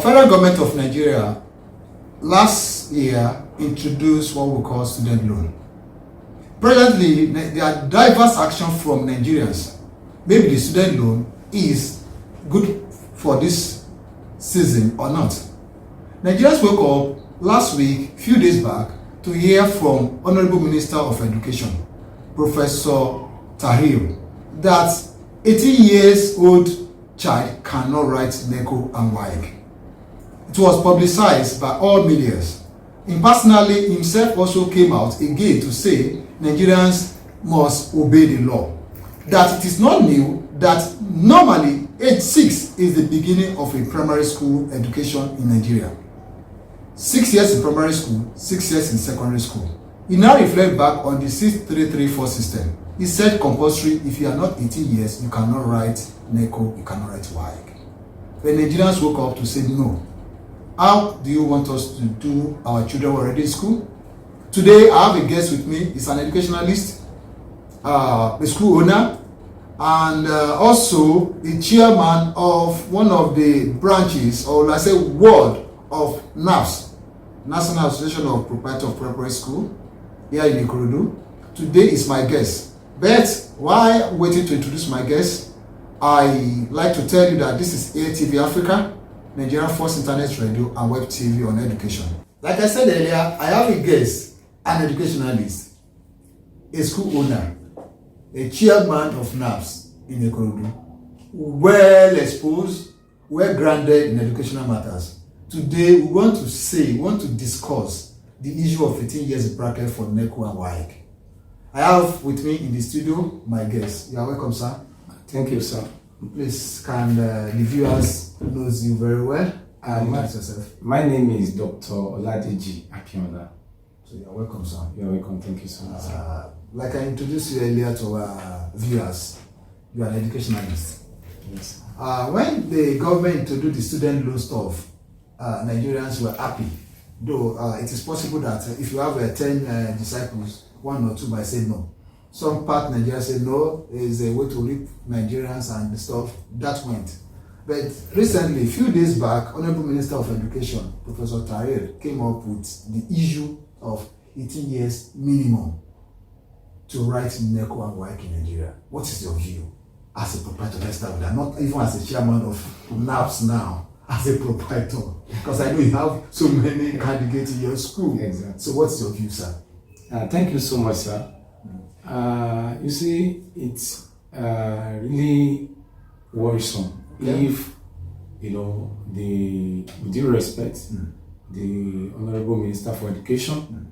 federal government of Nigeria last year introduced what we call student loan. Presently, there are diverse actions from Nigerians. Maybe the student loan is good for this season or not. Nigerians woke up last week, few days back, to hear from Honorable Minister of Education, Professor Tahir, that 18 years old child cannot write Neco and Waec. It was publicized by all media. Him personally, himself also came out again to say Nigerians must obey the law. That it is not new, that normally age 6 is the beginning of a primary school education in Nigeria. 6 years in primary school, 6 years in secondary school. He now reflect back on the 6334 system. He said compulsory, if you are not 18 years, you cannot write Neco, you cannot write Waec. When Nigerians woke up to say no, how do you want us to do our children already in school? Today, I have a guest with me. He's an educationalist, a school owner, and also the chairman of one of the branches, or let's say ward of NAFS, National Association of Proprietors of Preparatory School, here in Ikorodu. Today is my guest. But while waiting to introduce my guest, I like to tell you that this is ATV Africa, Nigerian First Internet Radio and Web TV on education. Like I said earlier, I have a guest, an educationalist, a school owner, a chairman of NAFS in Ikorodu, well exposed, well grounded in educational matters. Today, we want to discuss the issue of 18 years bracket for Neco and Waec. I have with me in the studio my guest. You are welcome, sir. Thank you, sir. Please, can the viewers knows you very well? Yourself. My name is Dr. Oladeji Akinola. So you are welcome, sir. You are welcome. Thank you so much. Like I introduced you earlier to our viewers, you are an educationalist. Yes. When the government introduced the student loan stuff, Nigerians were happy. Though it is possible that if you have 10 disciples, 1 or 2 might say no. Some part Nigerians say no, is a way to reap Nigerians and the stuff. That went. But recently, a few days back, Honorable Minister of Education, Professor Tahir, came up with the issue of 18 years minimum to write Neco and Waec in Nigeria. What is your view as a proprietor? Let's start with that. Not even as a chairman of NAFS now, as a proprietor. Because I know you have so many candidates in your school. Exactly. So what's your view, sir? Thank you so much, sir. You see, it's really worrisome if, with due respect, the Honorable Minister for Education,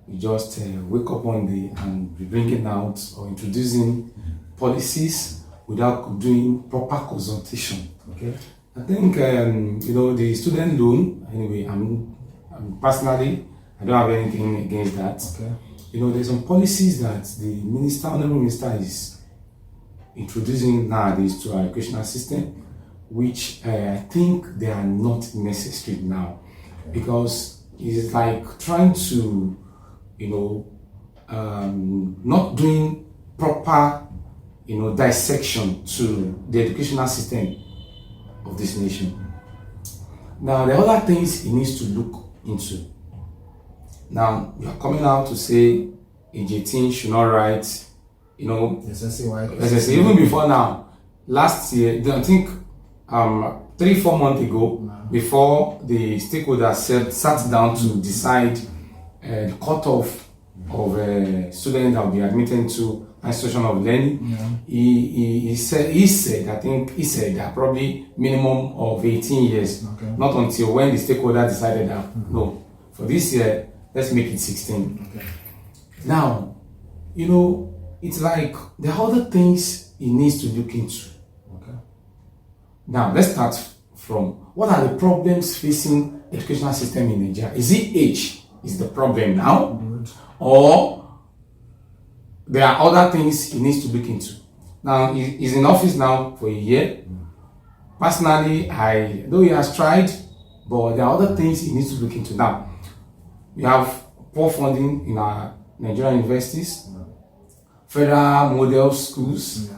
you just wake up one day and be bringing out or introducing policies without doing proper consultation. Okay. I think, the student loan, anyway, I'm personally, I don't have anything against that. Okay. There's some policies that the Honorable Minister is introducing nowadays to our educational system, which I think they are not necessary now, because it's like trying to, not doing proper, dissection to the educational system of this nation. Now, the other things he needs to look into. Now, you are coming out to say age 18 should not write, Ssce. Even before now. Last year, I think 3-4 months ago, before the stakeholders sat down to decide the cutoff of students that will be admitted to institution of learning, he said that probably minimum of 18 years, not until when the stakeholder decided that no, for this year, let's make it 16. Okay. Now, it's like there are other things he needs to look into. Okay. Now, let's start from what are the problems facing educational system in Nigeria? Is it age is the problem now? Good. Or there are other things he needs to look into? Now, he's in office now for a year. Personally, though he has tried, but there are other things he needs to look into now. We have poor funding in our Nigerian universities, federal model schools.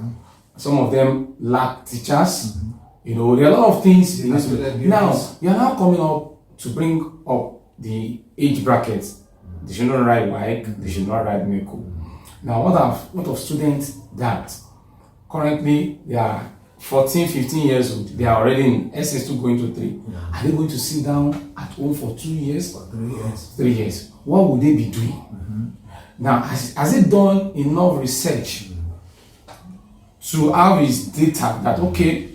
Some of them lack teachers. You know, there are a lot of things. Now, you are now coming up to bring up the age brackets. They should not write Waec, they should not write Neco. Now, what of students that currently they are 14, 15 years old, they are already in SS2 going to 3. Are they going to sit down at home for 2 years? For 3 years. 3 years. What would they be doing? Now, has it done enough research to have his data that, okay,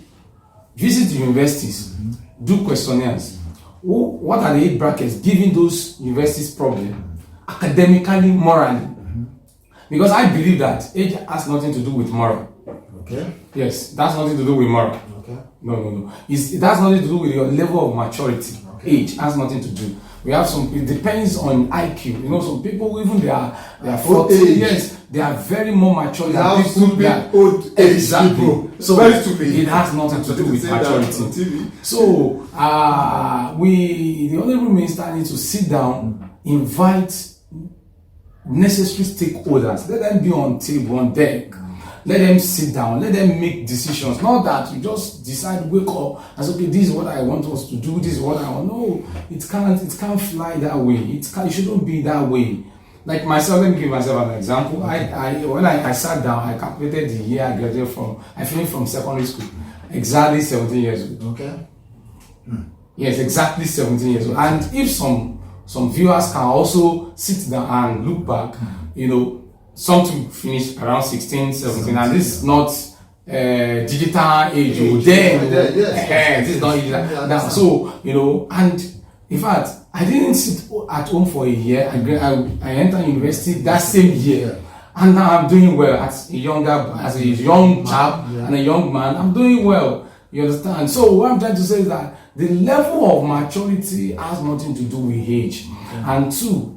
visit the universities, do questionnaires. What are the age brackets giving those universities problem academically, morally? Because I believe that age has nothing to do with moral. Okay. Yes, that's nothing to do with moral. Okay. No. It has nothing to do with your level of maturity. Okay. Age has nothing to do. We have some. It depends on IQ. You know, some people even they are 40 years. They are very more mature than people that old age exactly. People. So very stupid. It has nothing to do with maturity. So the honorable minister needs to sit down, invite necessary stakeholders. Let them be on table, on deck. Let them sit down, let them make decisions. Not that you just decide, wake up and say, okay, this is what I want us to do, this is what I want. No, it can't fly that way. It shouldn't be that way. Like myself, let me give myself an example. When I sat down, I calculated the year I graduated from, I finished from secondary school. Exactly 17 years old. Okay. Yes, exactly 17 years old. And if some viewers can also sit down and look back, you know, something finished around 16, 17, and this is not digital age. This is not digital. Now, so, you know, and in fact, I didn't sit at home for a year. I entered university that same year, and now I'm doing well as a young chap and a young man. I'm doing well. You understand? So what I'm trying to say is that the level of maturity has nothing to do with age, and two.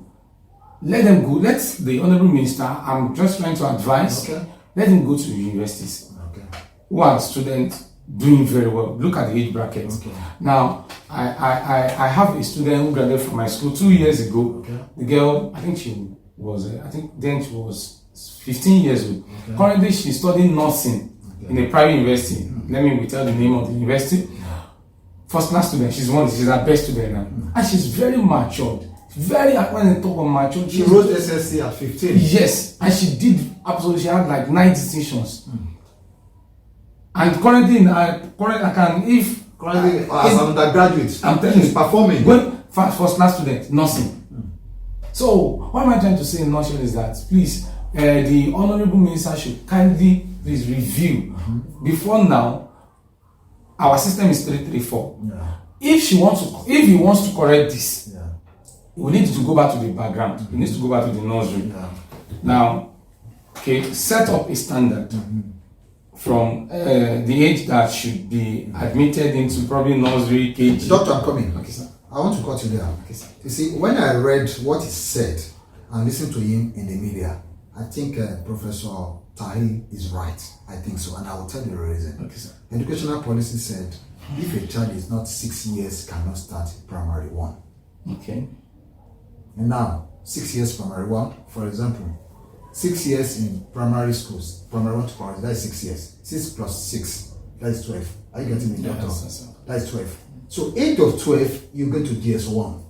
Let them go. Let the honorable minister, I'm just trying to advise, let him go to the universities who are students doing very well. Look at the age brackets. Now, I have a student who graduated from my school 2 years ago. The girl, I think then she was 15 years old. Currently, she's studying nursing in a private university. Let me tell the name of the university. First class student. She's our best student now. And she's very matured. When I talk about mature, she wrote Ssce at 15. Yes, and she did absolutely. She had like 9 distinctions. And currently, as an undergraduate, I'm telling you, performing. First class student, nursing. So what am I trying to say in nutshell is that please, the honorable minister should kindly please review. Before now, our system is 334. If he wants to correct this. We need to go back to the background. We need to go back to the nursery. Now, set up a standard from the age that should be admitted into probably nursery, KG. Doctor, I'm coming. Okay, sir. I want to cut you there. Okay, sir. You see, when I read what he said and listened to him in the media, I think Professor Tahi is right. I think so, and I will tell you the reason. Okay, sir. Educational policy said if a child is not 6 years, cannot start primary 1. Okay. And now, 6 years primary 1, for example, 6 years in primary schools, primary 1 to primary, that is 6 years. 6 plus 6, that is 12. Are you getting me, doctor? Yes. That is 12. So, age of 12, you go to GS1.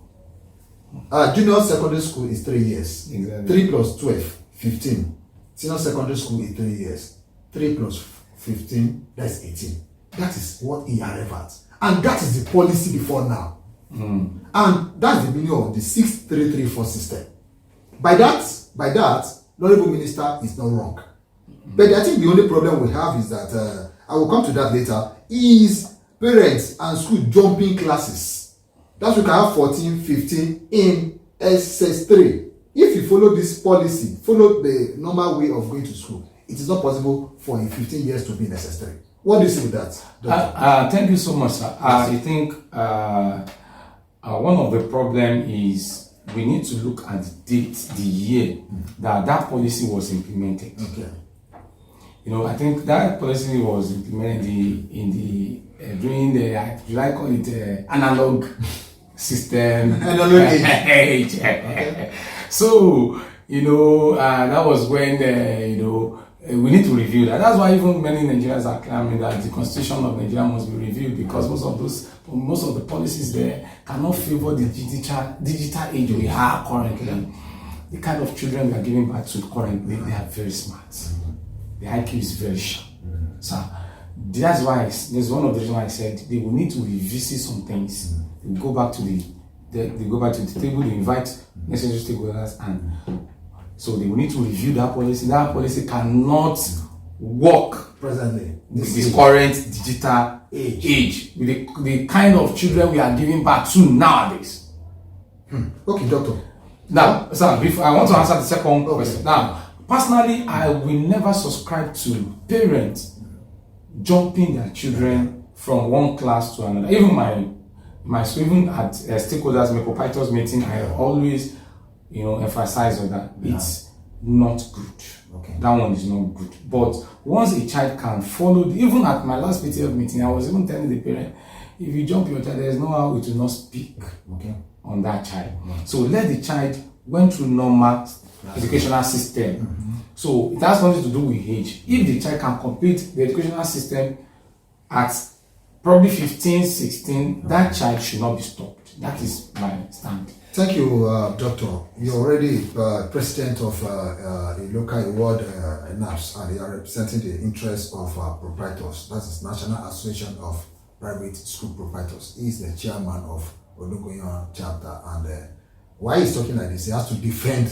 Junior secondary school is 3 years. Exactly. 3 plus 12, 15. Senior secondary school is 3 years. 3 plus 15, that's 18. That is what he arrived at. And that is the policy before now. And that's the meaning of the 6334 system. By that, Honorable Minister is not wrong. But I think the only problem we have is that, I will come to that later, is parents and school jumping classes. That's we can have 14, 15 in SS3. If you follow this policy, follow the normal way of going to school, it is not possible for a 15 years to be in SS3. What do you say with that? Thank you so much, sir. I think one of the problem is we need to look at the date, the year that policy was implemented. Okay. You know, I think that policy was implemented during the, should I call it analog system? Analog age. Okay. So, you know, that was when, we need to review that. That's why even many Nigerians are claiming that the constitution of Nigeria must be reviewed, because most of the policies there cannot favor the digital age we have currently. The kind of children we are giving birth to currently, they are very smart. The IQ is very sharp. So that's why there's one of the reasons why I said they will need to revisit some things. They go back to the table, they invite necessary stakeholders, and so they will need to review that policy. That policy cannot work presently with this current digital age with the kind of children we are giving back to nowadays. Okay, doctor. Now, sir, before I want to answer the second question. Now, personally, I will never subscribe to parents jumping their children from one class to another. Even my school, even at stakeholders, my proprietors meeting, I always, emphasize on that. It's not good. Okay. That one is not good. But once a child can follow, even at my last PTF meeting, I was even telling the parent, if you jump your child, there is no how it will not speak on that child. So let the child went through normal educational system. So it has nothing to do with age. If the child can complete the educational system at probably 15, 16, that child should not be stopped. That is my stand. Thank you, Doctor. You're already president of a local award NAPS, and you are representing the interests of proprietors. That is National Association of Private School Proprietors. He is the chairman of Olugoyan chapter, and why he's talking like this, he has to defend.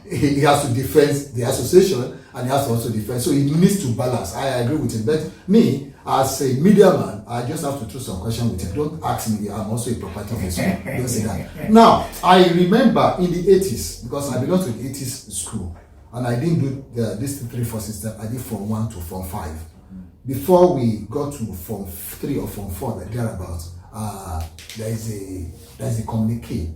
He has to defend the association, and he has to also defend. So he needs to balance. I agree with him. But me, as a media man, I just have to throw some questions with him. Don't ask me. I'm also a proprietor of a school. Don't say that. Now, I remember in the 80s, because I belong to the 80s school, and I didn't do this 3-4 system. I did Form 1 to Form 5. Before we got to Form 3 or Form 4, thereabouts, there is a communique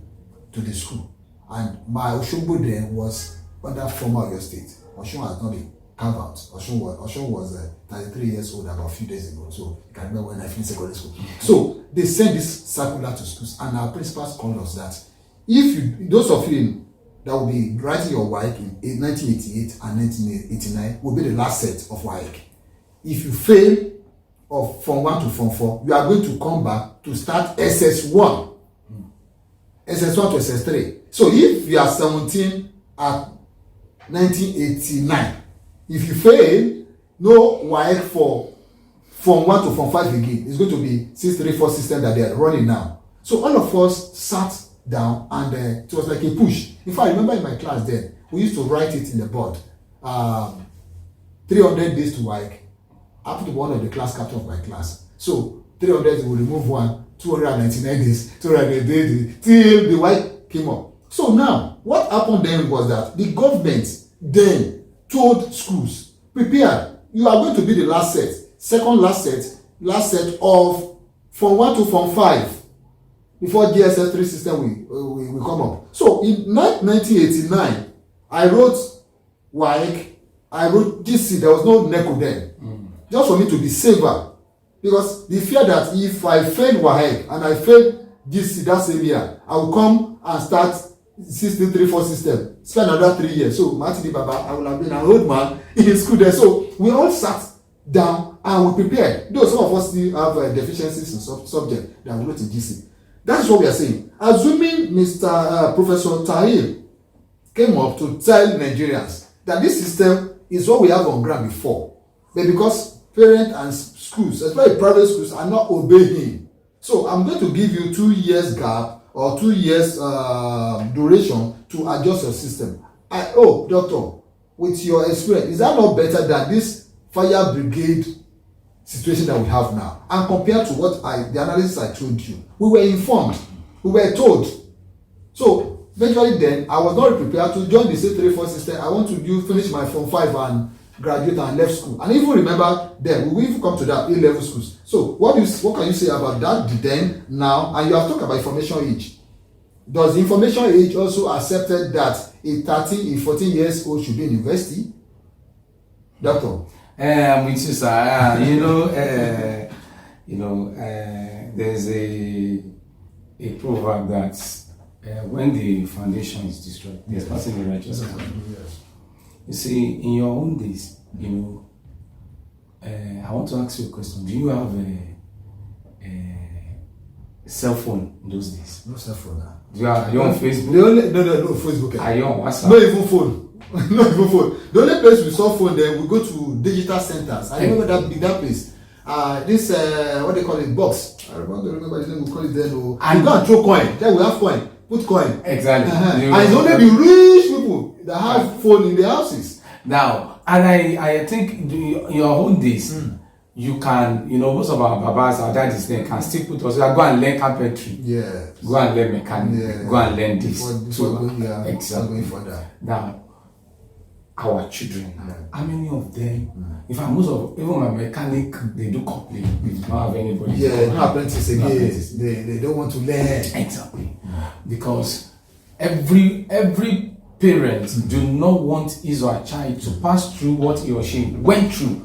to the school, and my Oshogbo then was under former Oyo State. Oshun has not been carved out. Oshun was 33 years old about a few days ago, so you can remember when I finished secondary school. So they sent this circular to schools, and our principals called us that if those of you that will be writing your Waec in 1988 and 1989 will be the last set of Waec. If you fail of Form 1 to Form 4, you are going to come back to start SS1. SS1 to SS3. So if you are 17 at 1989, if you fail, no Waec for Form 1 to Form 5 again. It's going to be 634 system that they are running now. So all of us sat down, and it was like a push. If I remember in my class then, we used to write it in the board. 300 days to Waec. I happened to be one of the class captain of my class. So 300 will remove one. 299 days, 200 days, till the Waec came up. So now, what happened then was that the government then told schools, prepare, you are going to be the last set, second last set of Form 1 to Form 5 before GSS 3 system will come up. So in 1989, I wrote Waec, I wrote GC, there was no Neco then, just for me to be safer. Because the fear that if I fail Waec and I fail GC that same year, I will come and start 1634 system, spend another 3 years. So Martin Baba, I will have been an old man in school there. So we all sat down and we prepared. Though some of us still have deficiencies in subject that we wrote in GC. That's what we are saying. Assuming Mr. Professor Tahir came up to tell Nigerians that this system is what we have on ground before, but because parents and schools, especially private schools, are not obeying him. So I'm going to give you 2 years gap or 2 years duration to adjust your system. Doctor, with your experience, is that not better than this fire brigade situation that we have now? And compared to what the analysis I told you, we were informed, we were told. So eventually then, I was not prepared to join the state 3-4 system. I want to finish my Form 5 and graduate and left school. And even remember then, we will even come to that A-level schools. So what can you say about that then, now? And you have talked about information age. Does the information age also accepted that a 13, a 14 years old should be in university? Doctor? I'm with you, sir. There's a proverb that when the foundation is destroyed, there's nothing the righteous can do. You see, in your own days, you know, I want to ask you a question. Do you have a cell phone in those days? No cell phone now. Are you on Facebook? No, Facebook. Are you on WhatsApp? No even phone. No even phone. The only place we saw phone then we go to digital centers. I remember that place. This what they call it, box. I don't remember the name. We call it then. And you go and throw coin. Then we have coin. Put coin. Exactly. And it's only the rich people that have phone in their houses. Now, and I think in your own days, you can, you know, most of our babas, our daddies, they can still put us, go and learn carpentry. Yeah. Go and learn mechanic. Go and learn this. Exactly. Now, our children, how many of them, in fact, most of, even my mechanic, they do complain. They don't have anybody. Yeah, no apprentice again. They don't want to learn. Exactly. Because every parent do not want his or her child to pass through what he or she went through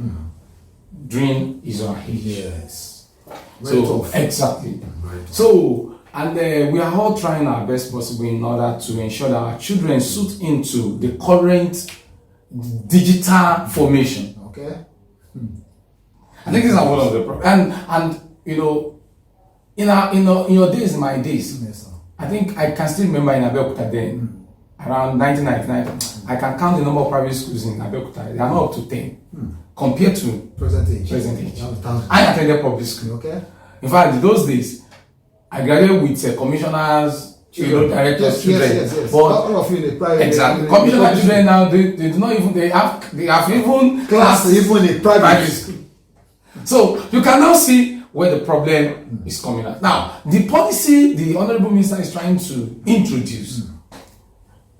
during his or her age. Yes. So exactly. So and we are all trying our best possible in order to ensure that our children suit into the current digital formation. Okay. I think this is one of the problems. And you know, in your days, in my days, Yes, I think I can still remember in Abeokuta then. Around 1999, I can count the number of private schools in Abeokuta. They are not up to 10 compared to present age. I attended public school. Okay. In fact, in those days, I graduated with commissioners, directors, children. Yes. But all of you in the private. exactly, commissioner children now they do not even they have even class even in private school. So you can now see where the problem is coming at. Now, the policy the Honorable Minister is trying to introduce,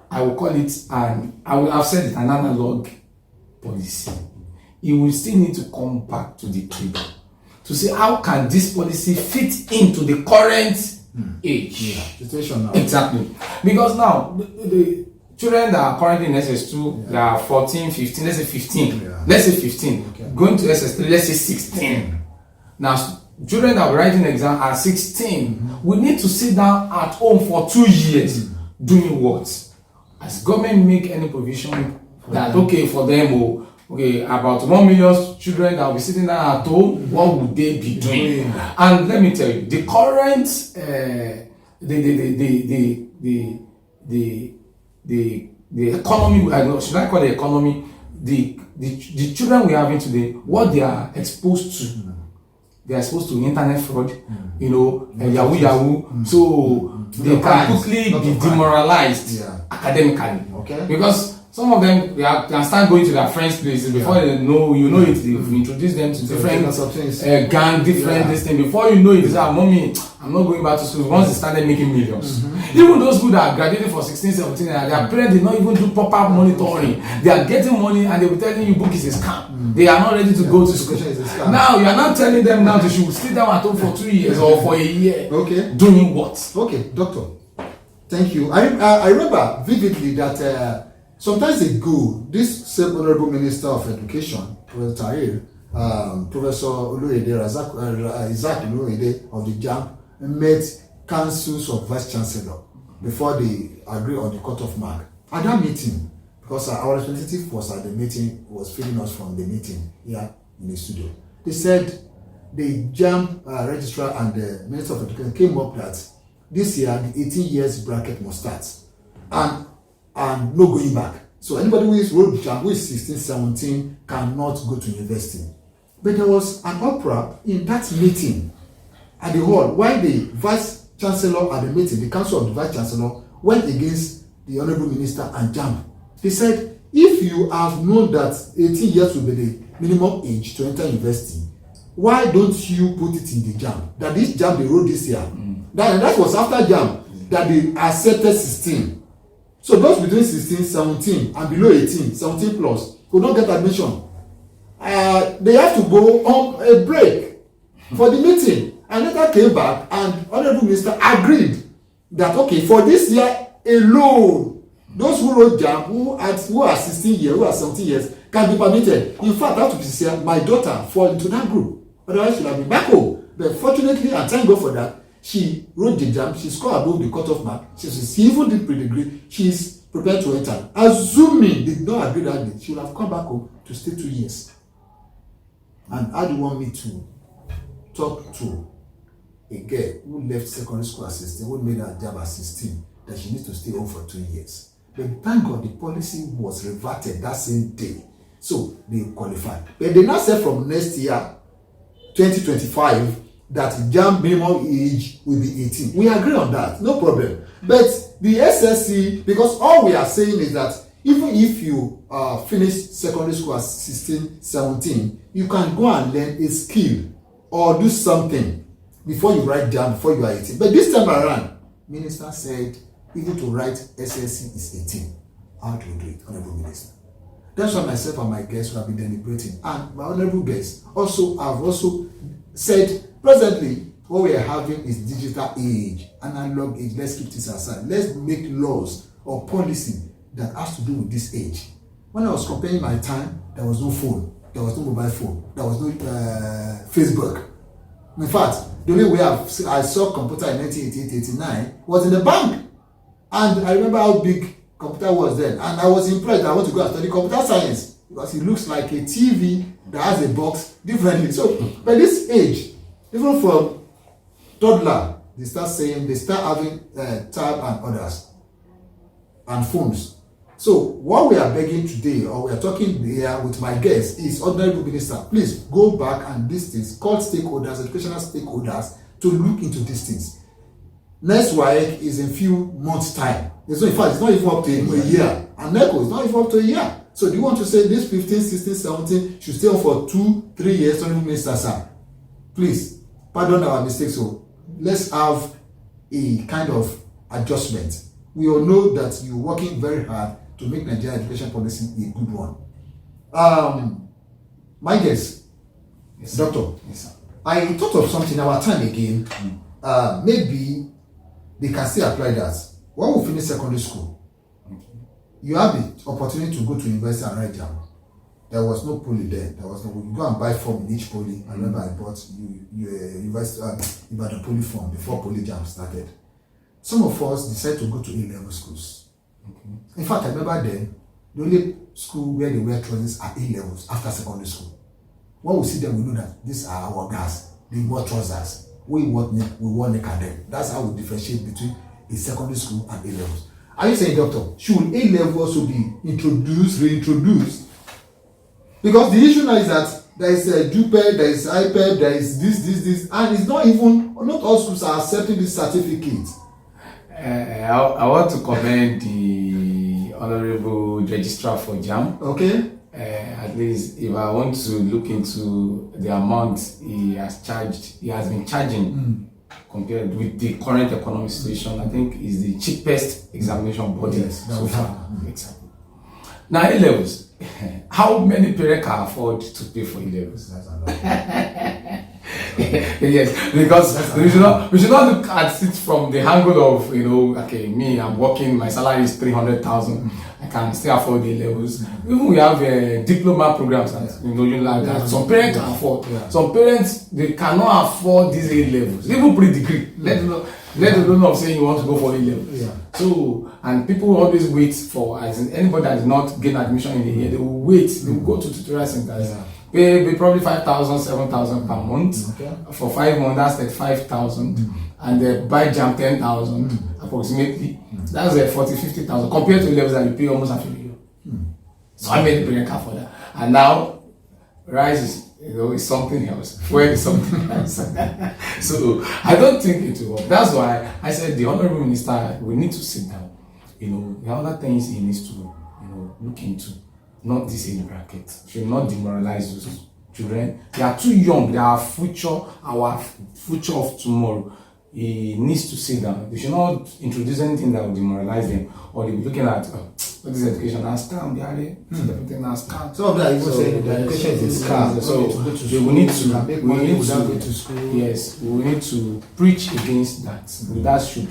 I will call it, and I've said it, an analog policy. It will still need to come back to the table to see how can this policy fit into the current age. Situation now. Exactly. Because now, the children that are currently in SS2, they are 14, 15, let's say 15. Yeah. Let's say 15. Okay. Going to SS3, let's say 16. Now, children that are writing exam are 16. We need to sit down at home for 2 years doing what? As government make any provision that okay for them, okay, about 1 million children that will be sitting down at home, what would they be doing? And let me tell you, the current the economy, should I call it economy, the children we are having today, what they are exposed to, they are exposed to internet fraud, you know, yahoo, so they can quickly be demoralized academically. Okay. Because some of them they can start going to their friends' places before they know, you know it, they've introduced them to different gang, different this thing. Before you know it, they say, mommy, I'm not going back to school. Once they started making millions. Even those people that are graduating for 16, 17, their parents did not even do proper monitoring. They are getting money and they will telling you book is a scam. They are not ready to go to school. Now you are not telling them now they should sit down at home for 2 years or for a year. Okay. Doing what? Okay, doctor. Thank you. I remember vividly that sometimes ago, this same Honorable Minister of Education, Professor Tahir, Professor Oluede Isaac Oluede of the JAMB, met councils of vice chancellor before they agree on the cutoff mark. At that meeting, because our representative was at the meeting, was feeding us from the meeting here in the studio, they said the JAMB registrar and the Minister of Education came up that this year the 18 years bracket must start and no going back. So anybody who is road JAMB, who is 16, 17 cannot go to university. But there was an uproar in that meeting at the hall while the vice chancellor at the meeting, the council of the vice chancellor, went against the honorable minister and JAMB. They said, if you have known that 18 years will be the minimum age to enter university, why don't you put it in the JAMB? That this JAMB they wrote this year. That was after JAMB that they accepted 16. So those between 16, 17 and below 18, 17 plus, who don't get admission, they have to go on a break for the meeting. And later came back and honorable minister agreed that okay, for this year alone, those who wrote JAMB, who are 16 years, who are 17 years, can be permitted. In fact, I have to be sincere, my daughter fall into that group. Otherwise, she would have been back home. But fortunately, and thank God for that, she wrote the JAMB, she scored above the cutoff mark. She even did pre-degree. She's prepared to enter. Assuming they did not agree that day, she would have come back home to stay 2 years. And how do you want me to talk to a girl who left secondary school at 16, who made her job at 16, that she needs to stay home for 2 years? But thank God the policy was reverted that same day. So they qualified. But they now said from next year, 2025, that JAMB minimum age will be 18. We agree on that, no problem. But the Ssce, because all we are saying is that even if you finish secondary school at 16, 17, you can go and learn a skill or do something before you write JAMB, before you are 18. But this time around, Minister said even to write Ssce is 18. How do you do it, Honorable Minister? That's why myself and my guests will have been deliberating. And my honorable guests have also said, presently, what we are having is digital age, analog age. Let's keep this aside. Let's make laws or policy that has to do with this age. When I was comparing my time, there was no phone, there was no mobile phone, there was no Facebook. In fact, the only way I saw computer in 1988-89 was in the bank. And I remember how big computer was then. And I was impressed. I want to go and study computer science because it looks like a TV that has a box differently. So, by this age, even from toddler, they start having tab and others and phones. So what we are begging today, or we are talking here with my guests, is Honorable Minister, please go back and these things, call stakeholders, educational stakeholders, to look into these things. Next Waec is in few months' time. In fact, it's not even up to a year. And Neco is not even up to a year. So do you want to say this 15, 16, 17 should stay on for 2-3 years, Honorable Minister, sir? Please, pardon our mistakes. So let's have a kind of adjustment. We all know that you're working very hard to make Nigerian education policy a good one. My guess, yes, Doctor, yes, sir. I thought of something our time again. Maybe they can still apply that. When we finish secondary school, you have the opportunity to go to university and write JAMB. There was no poly there. There was no. You go and buy form in each poly. I remember I bought university Ibadan poly form before poly JAMB started. Some of us decided to go to A-level schools. In fact, I remember then the only school where they wear trousers are A-levels after secondary school. When we see them, we know that these are our guys. They wear trousers. We wore Neco then. That's how we differentiate between a secondary school and A-levels. Are you saying, Doctor, should A-level also be introduced, reintroduced? Because the issue now is that there is a JUPEP, there is IPEP, there is this, and it's not all schools are accepting this certificate. I want to commend the Honorable Registrar for JAMB. Okay. At least if I want to look into the amount he has been charging compared with the current economic situation, I think is the cheapest examination body so far. Exactly. Now A-levels, how many parents can afford to pay for A-levels? Yes, because we should not look at it from the angle of, okay, me, I'm working, my salary is 300,000, I can still afford the levels. Even we have diploma programs that that some parents can afford. Some parents, they cannot afford these A levels, even pre-degree. Let alone of saying you want to go for A levels. So, and people always wait for, as in anybody that did not gain admission in the year, they will wait, they will go to tutorial centers. Pay probably 5,000, 7,000 per month. For 5 months, that's like 5,000. And they buy JAMB 10,000 approximately. That's 40, 50,000 compared to levels that you pay almost half a million. So I made the parent for that. And now, rice is something else. Fuel is something else. So I don't think it will work. That's why I said the Honorable Minister, we need to sit down. The other things he needs to look into. Not this age bracket. Should not demoralize those children. They are too young. They are our future of tomorrow. He needs to sit down. They should not introduce anything that will demoralize them, or they'll be looking at what is education as scam. They are everything as scam. Some of that even saying that education is a scam. So we need to school. Yes, we need to preach against that. That should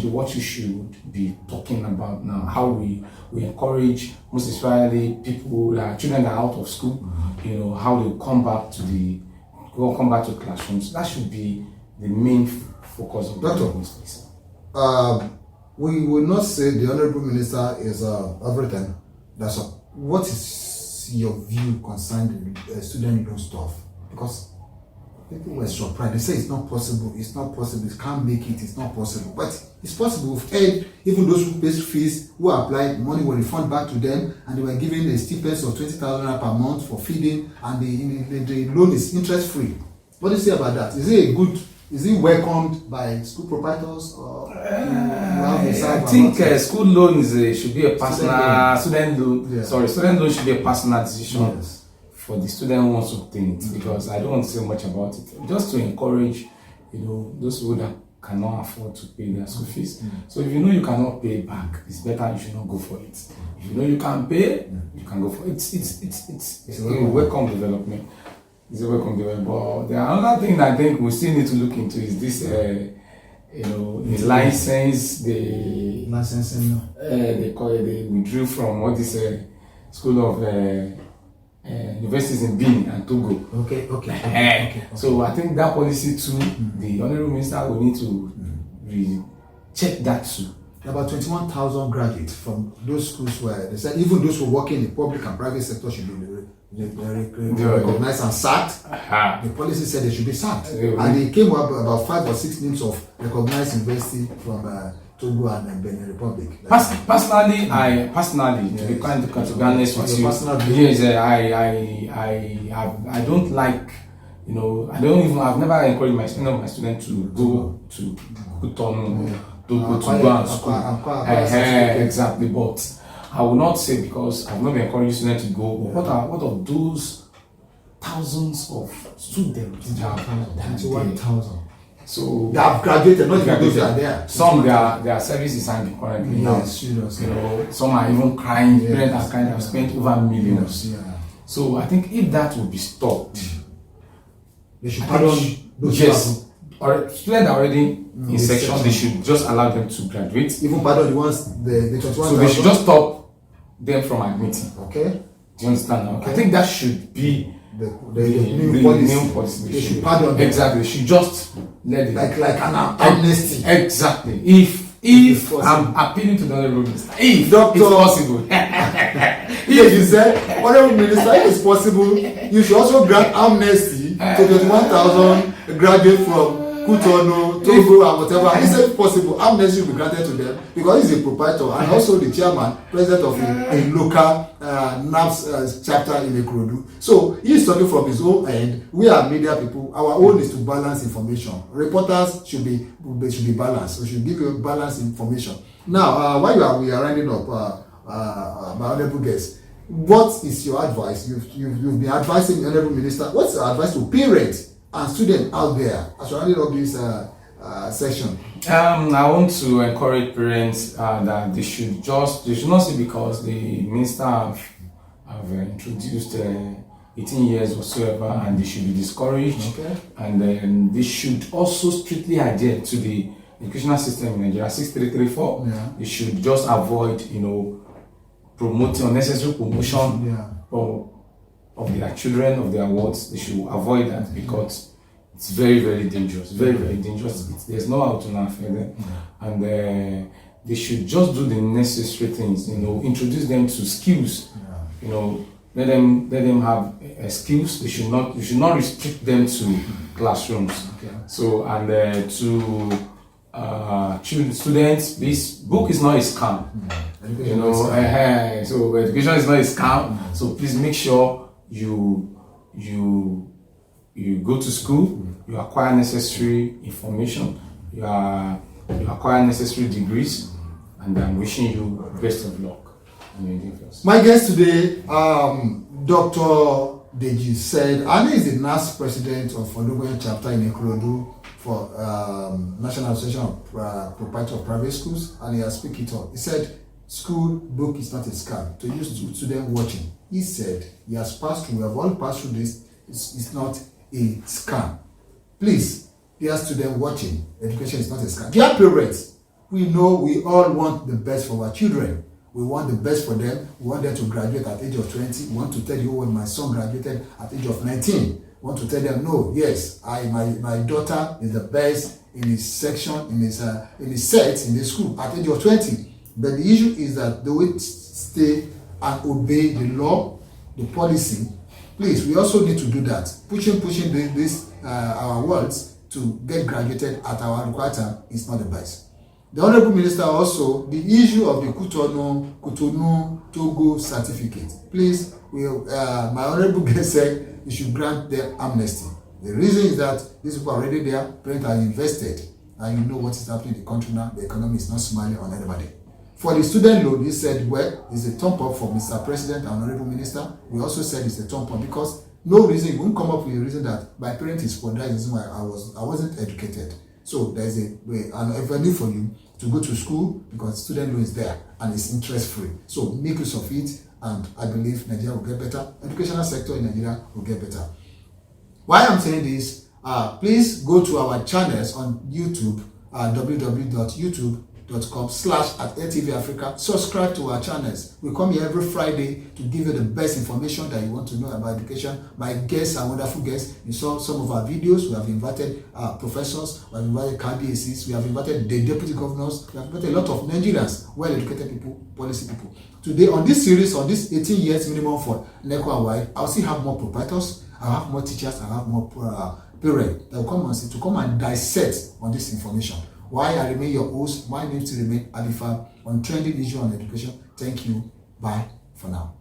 be what you should be talking about now. How we encourage, most especially people children that are out of school, how they come back to classrooms. That should be the main focus of Doctor, we will not say the Honorable Minister is everything. That's all. What is your view concerning the student loan stuff? Because people were surprised. They say it's not possible, it can't make it, it's not possible. But it's possible. We've heard even those who pay fees, who applied, money will refund back to them, and they were given a stipend of 20,000 per month for feeding, and the loan is interest free. What do you say about that? Is it welcomed by school proprietors, or I think school loan should be a personal student loan. Yeah. Student loan should be a personal decision. Yes. For the student who wants to obtain it, because I don't want to say much about it. Just to encourage, those people that cannot afford to pay their school fees. So if you know you cannot pay back, it's better you should not go for it. If you know you can pay, you can go for it. It's a welcome development. It's a welcome development. But there are another thing I think we still need to look into is this. The license, licensing. They call it. They withdrew from what is school of. Universities in Benin and Togo. Okay. So I think that policy too, the Honorable Minister will need to check that too. About 21,000 graduates from those schools where they said even those who work in the public and private sector should be recognized and sacked. The policy said they should be sacked. And they came up about 5 or 6 names of recognized university from Togo and Benin Republic. Personally, to be kind to be honest with you, yes, I don't like, I've never encouraged my students to go to Cotonou, to go and school. Exactly, but I will not say because I've not been encouraging students to go. But what of those thousands of students? 21,000. So they have graduated, not even those that are there. Some their service is hanging currently now. Some are even crying. Parents are crying. Have spent over millions. So I think if that will be stopped, they should pardon those. Yes, or students are already in section. They should just allow them to graduate. Even pardon the ones the 21,000. So they should just stop them from admitting. Okay. Do you understand now? Okay. I think that should be the new policy. They should pardon them. Exactly. They should just let it like an amnesty. Exactly. If I'm appealing to the Honorable Minister, if Doctor, it's possible. If you say, Honorable Minister, if it's possible, you should also grant amnesty to 21,000 graduates from Cotonou, Togo, and whatever. He said, if possible, amnesty will be granted to them because he's a proprietor and also the chairman, president of a local NAPS chapter in Ikorodu. So he's talking from his own end. We are media people. Our own is to balance information. Reporters should be balanced. We should give you balanced information. Now, while we are rounding up, my honorable guest, what is your advice? You've been advising the honorable minister. What's your advice to parents and students out there as you're rounding up this session? I want to encourage parents that they should not see because the minister have introduced 18 years whatsoever, and they should be discouraged. Okay. And then they should also strictly adhere to the educational system in Nigeria 6334. They should just avoid promoting unnecessary promotion of their children, of their wards. They should avoid that because it's very, very dangerous. Very, very dangerous. There's no how to know them. And they should just do the necessary things, introduce them to skills. Let them have skills. You should not restrict them to classrooms. So, and to students, this book is not a scam. So education is not a scam. So please make sure you go to school, you acquire necessary information, you acquire necessary degrees, and I'm wishing you best of luck. My guest today, Dr. Deji said, Ali is the NAS president of Olugoyen chapter in Ikorodu for National Association of Proprietors of Private Schools, and he has speak it up. He said, school book is not a scam. To use student watching, he said he has passed through, we have all passed through this, it's not a scam. Please, dear student watching, education is not a scam. Dear parents, we know we all want the best for our children. We want the best for them. We want them to graduate at the age of 20. We want to tell you when my son graduated at the age of 19. We want to tell them, no, yes, my daughter is the best in his section, in his set in the school at the age of 20. But the issue is that they will stay and obey the law, the policy. Please, we also need to do that. Pushing this our words to get graduated at our required time is not the best. The Honorable Minister also, the issue of the Cotonou Togo certificate. Please, my Honorable guest said you should grant them amnesty. The reason is that these people are already there, parents are invested, and you know what is happening in the country now. The economy is not smiling on anybody. For the student loan, he said, well, it's a thumb up for Mr. President and Honorable Minister. We also said it's a thumb up because no reason, you won't come up with a reason that my parent is poor, that is why I wasn't educated. So there's an avenue for you to go to school because student loan is there and it's interest free. So make use of it, and I believe Nigeria will get better. Educational sector in Nigeria will get better. Why I'm saying this, please go to our channels on YouTube, www.youtube.com/@AirTVAfrica. Subscribe to our channels. We come here every Friday to give you the best information that you want to know about education. My guests are wonderful guests. You saw some of our videos. We have invited professors, we have invited KBACs, we have invited the deputy governors, we have invited a lot of Nigerians, well-educated people, policy people. Today, on this series, on this 18 years minimum for Neco and Waec, I'll still have more proprietors, I'll have more teachers, I'll have more parents that will come and dissect on this information. Why I remain your host, my name still remain Alifa on trending issue on education. Thank you. Bye for now.